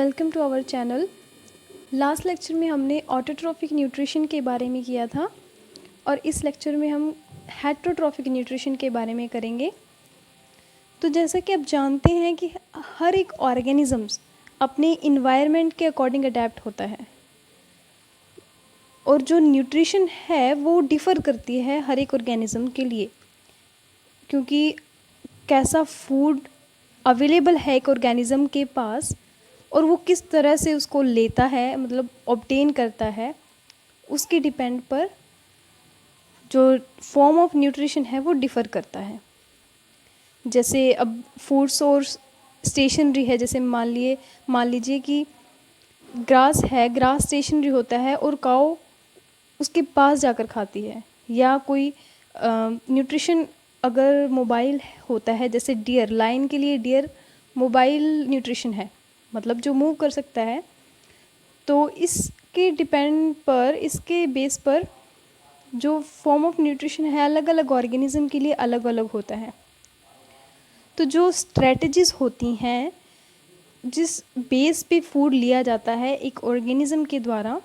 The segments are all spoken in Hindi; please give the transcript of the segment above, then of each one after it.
Welcome to our channel. Last lecture में हमने ऑटोट्रॉफिक न्यूट्रिशन के बारे में किया था और इस लेक्चर में हम हेटरोट्रॉफिक न्यूट्रिशन के बारे में करेंगे। तो जैसा कि आप जानते हैं कि हर एक ऑर्गेनिजम्स अपने इन्वायरमेंट के अकॉर्डिंग अडेप्ट होता है और जो न्यूट्रिशन है वो डिफ़र करती है हर एक ऑर्गेनिज्म के लिए, क्योंकि कैसा फूड अवेलेबल है एक ऑर्गेनिज्म के पास और वो किस तरह से उसको लेता है, मतलब ऑब्टेन करता है, उसके डिपेंड पर जो फॉर्म ऑफ न्यूट्रिशन है वो डिफ़र करता है। जैसे अब फूड सोर्स स्टेशनरी है, जैसे मान लीजिए कि ग्रास है, ग्रास स्टेशनरी होता है और काऊ उसके पास जाकर खाती है, या कोई न्यूट्रिशन अगर मोबाइल होता है, जैसे डियर, लायन के लिए डियर मोबाइल न्यूट्रिशन है, मतलब जो मूव कर सकता है। तो इसके डिपेंड पर, इसके बेस पर जो फॉर्म ऑफ न्यूट्रिशन है अलग अलग ऑर्गेनिज्म के लिए अलग अलग होता है। तो जो स्ट्रेटजीज होती हैं जिस बेस पे फूड लिया जाता है एक ऑर्गेनिज्म के द्वारा,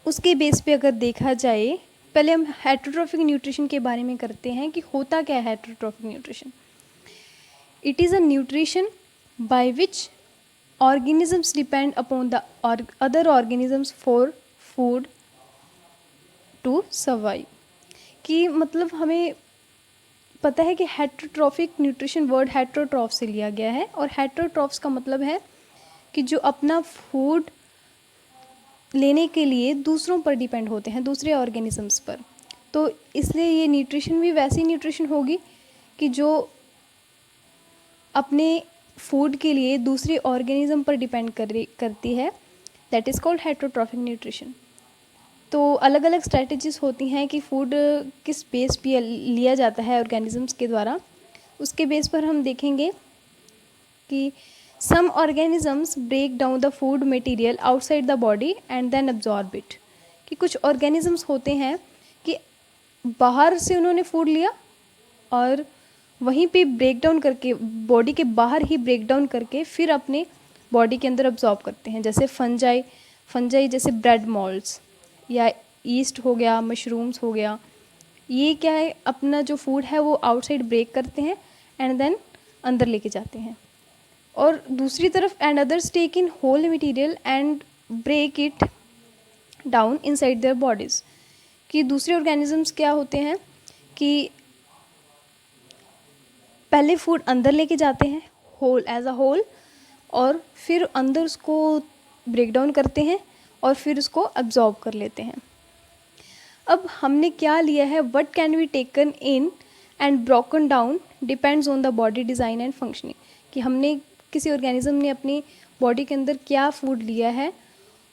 उसके बेस पे अगर देखा जाए, पहले हम हेटरोट्रॉफिक न्यूट्रिशन के बारे में करते हैं कि होता क्या है heterotrophic nutrition. It is a nutrition by which organisms depend upon the other organisms for food to survive। कि मतलब हमें पता है कि हेटरोट्रॉफिक न्यूट्रिशन वर्ड हेटरोट्रॉफ से लिया गया है और हेटरोट्रॉफ्स का मतलब है कि जो अपना फूड लेने के लिए दूसरों पर डिपेंड होते हैं, दूसरे ऑर्गेनिजम्स पर। तो इसलिए ये न्यूट्रिशन भी वैसी न्यूट्रिशन होगी कि जो अपने फूड के लिए दूसरे ऑर्गेनिज्म पर डिपेंड करती है, that is called heterotrophic nutrition. तो अलग अलग स्ट्रेटजीज होती हैं कि फूड किस बेस पे लिया जाता है ऑर्गेनिजम्स के द्वारा। उसके बेस पर हम देखेंगे कि some organisms break down the food material outside the body and then absorb it. कि कुछ ऑर्गेनिजम्स होते हैं कि बाहर से उन्होंने फूड लिया और वहीं पे ब्रेक डाउन करके, बॉडी के बाहर ही ब्रेक डाउन करके फिर अपने बॉडी के अंदर अब्जॉर्ब करते हैं। जैसे फंजाई जैसे ब्रेड मॉल्ड्स या ईस्ट हो गया, मशरूम्स हो गया, ये क्या है, अपना जो फूड है वो आउटसाइड ब्रेक करते हैं एंड देन अंदर लेके जाते हैं। और दूसरी तरफ and others take in whole material and break it down inside their bodies. कि दूसरे ऑर्गेनिजम्स क्या होते हैं कि पहले फूड अंदर लेके जाते हैं होल एज अ होल, और फिर अंदर उसको ब्रेक डाउन करते हैं और फिर उसको अब्जॉर्ब कर लेते हैं। अब हमने क्या लिया है, what can be taken in and broken down depends on the body design and functioning. कि हमने किसी ऑर्गेनिज्म ने अपनी बॉडी के अंदर क्या फूड लिया है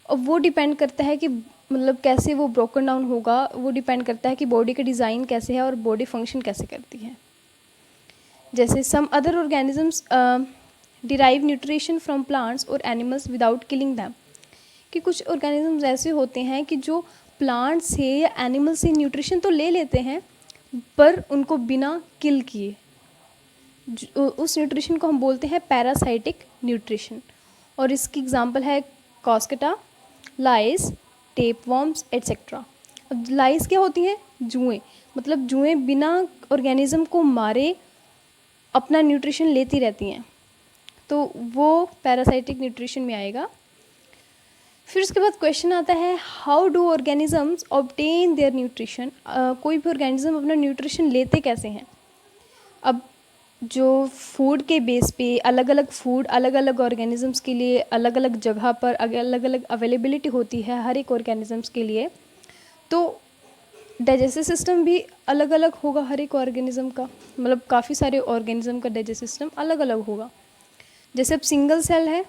और वो डिपेंड करता है कि मतलब कैसे वो ब्रोकन डाउन होगा, वो डिपेंड करता है कि बॉडी का डिज़ाइन कैसे है और बॉडी फंक्शन कैसे करती है। जैसे some other organisms derive nutrition from plants और एनिमल्स विदाउट किलिंग दैम। कि कुछ ऑर्गेनिजम्स ऐसे होते हैं कि जो प्लांट से या एनिमल से न्यूट्रिशन तो ले लेते हैं पर उनको बिना किल किए, उस न्यूट्रिशन को हम बोलते हैं पैरासाइटिक न्यूट्रिशन। और इसकी एग्जांपल है कॉस्केटा, लाइस, टेपवर्म्स एट्सेट्रा। अब लाइस क्या होती हैं, जुएँ, मतलब जुएँ बिना ऑर्गेनिज्म को मारे अपना न्यूट्रिशन लेती रहती हैं, तो वो पैरासाइटिक न्यूट्रिशन में आएगा। फिर उसके बाद क्वेश्चन आता है, how do organisms obtain their nutrition. कोई भी ऑर्गेनिज्म अपना न्यूट्रिशन लेते कैसे हैं। अब जो फूड के बेस पे अलग अलग फूड अलग अलग ऑर्गेनिजम्स के लिए अलग अलग जगह पर अलग अलग अवेलेबिलिटी होती है हर एक ऑर्गेनिजम्स के लिए, तो डाइजेस्टिव सिस्टम भी अलग अलग होगा हर एक ऑर्गेनिज्म का, मतलब काफ़ी सारे ऑर्गेनिज्म का डाइजेस्टिव सिस्टम अलग अलग होगा। जैसे अब सिंगल सेल है,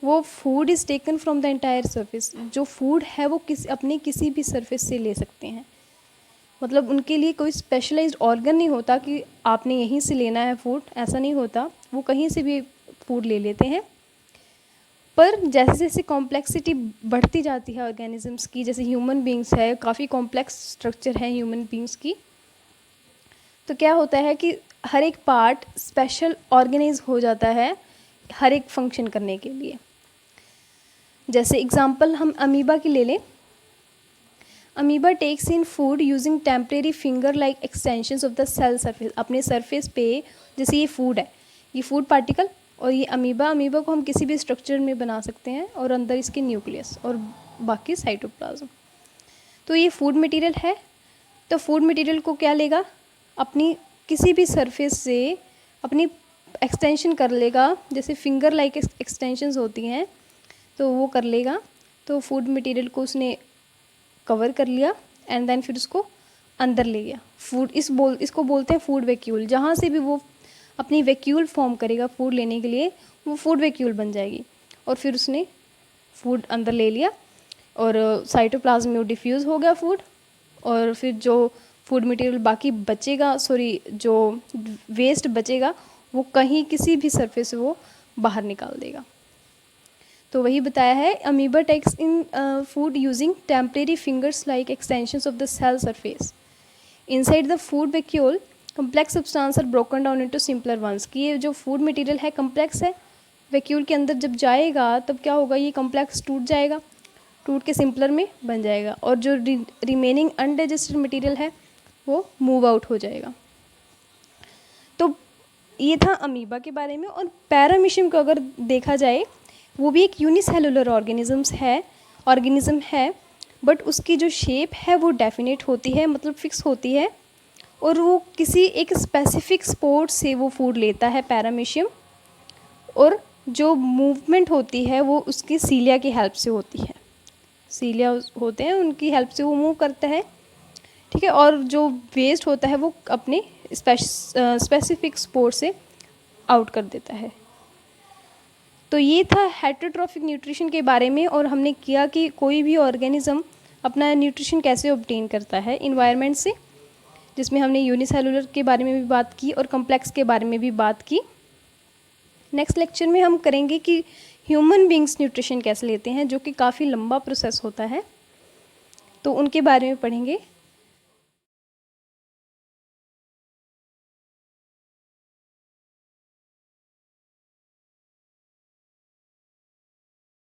वो food is taken from the entire surface. जो फूड है वो अपने किसी भी सरफेस से ले सकते हैं, मतलब उनके लिए कोई स्पेशलाइज्ड ऑर्गन नहीं होता कि आपने यहीं से लेना है फूड, ऐसा नहीं होता, वो कहीं से भी फूड ले लेते हैं। पर जैसे जैसे कॉम्प्लेक्सिटी बढ़ती जाती है ऑर्गेनिजम्स की, जैसे ह्यूमन बींग्स है, काफ़ी कॉम्प्लेक्स स्ट्रक्चर है ह्यूमन बींग्स की, तो क्या होता है कि हर एक पार्ट स्पेशल ऑर्गेनाइज हो जाता है हर एक फंक्शन करने के लिए। जैसे एग्जांपल हम अमीबा की ले लें। Amoeba takes in food using temporary finger like extensions of the cell surface. अपने सरफेस पे जैसे ये फूड है, ये फूड पार्टिकल, और ये अमीबा को हम किसी भी स्ट्रक्चर में बना सकते हैं, और अंदर इसके न्यूक्लियस और बाकी साइटोप्लाज्म। तो ये फूड मटेरियल है। तो फूड मटेरियल को क्या लेगा, अपनी किसी भी सरफेस से अपनी एक्सटेंशन कर लेगा, जैसे फिंगर लाइक एक्सटेंशंस होती हैं तो वो कर लेगा। तो फूड मटेरियल को उसने कवर कर लिया एंड देन फिर उसको अंदर ले गया। इसको बोलते हैं फूड वैक्यूल। जहाँ से भी वो अपनी वैक्यूल फॉर्म करेगा फूड लेने के लिए, वो फूड वैक्यूल बन जाएगी। और फिर उसने फूड अंदर ले लिया और साइटोप्लाज्म में वो डिफ्यूज़ हो गया फूड, और फिर जो फूड मटेरियल बाकी बचेगा, जो वेस्ट बचेगा, वो कहीं किसी भी सरफेस से वो बाहर निकाल देगा। तो वही बताया है, amoeba takes in food using temporary fingers like extensions of the cell surface inside the food vacuole. Complex substances are broken down into simpler ones. कि ये जो फूड मटेरियल है कम्प्लेक्स है, वैक्यूल के अंदर जब जाएगा तब क्या होगा, ये कम्प्लेक्स टूट जाएगा, टूट के सिंपलर में बन जाएगा, और जो रिमेनिंग अनडाइजेस्टेड मटेरियल है वो मूव आउट हो जाएगा। तो ये था अमीबा के बारे में। और पैरामीशियम को अगर देखा जाए, वो भी एक यूनिसेलुलर ऑर्गेनिज्म है, बट उसकी जो शेप है वो डेफिनेट होती है, मतलब फिक्स होती है, और वो किसी एक स्पेसिफिक स्पोर्ट से वो फूड लेता है पैरामीशियम, और जो मूवमेंट होती है वो उसकी सीलिया की हेल्प से होती है। सीलिया होते हैं, उनकी हेल्प से वो मूव करता है, ठीक है। और जो वेस्ट होता है वो अपने स्पेसिफिक स्पोर्ट से आउट कर देता है। तो ये था हेटरोट्रॉफिक न्यूट्रिशन के बारे में, और हमने किया कि कोई भी ऑर्गेनिज्म अपना न्यूट्रिशन कैसे ऑब्टेन करता है इन्वायरमेंट से, जिसमें हमने यूनिसेलुलर के बारे में भी बात की और कम्प्लेक्स के बारे में भी बात की। नेक्स्ट लेक्चर में हम करेंगे कि ह्यूमन बींग्स न्यूट्रिशन कैसे लेते हैं, जो कि काफ़ी लंबा प्रोसेस होता है, तो उनके बारे में पढ़ेंगे।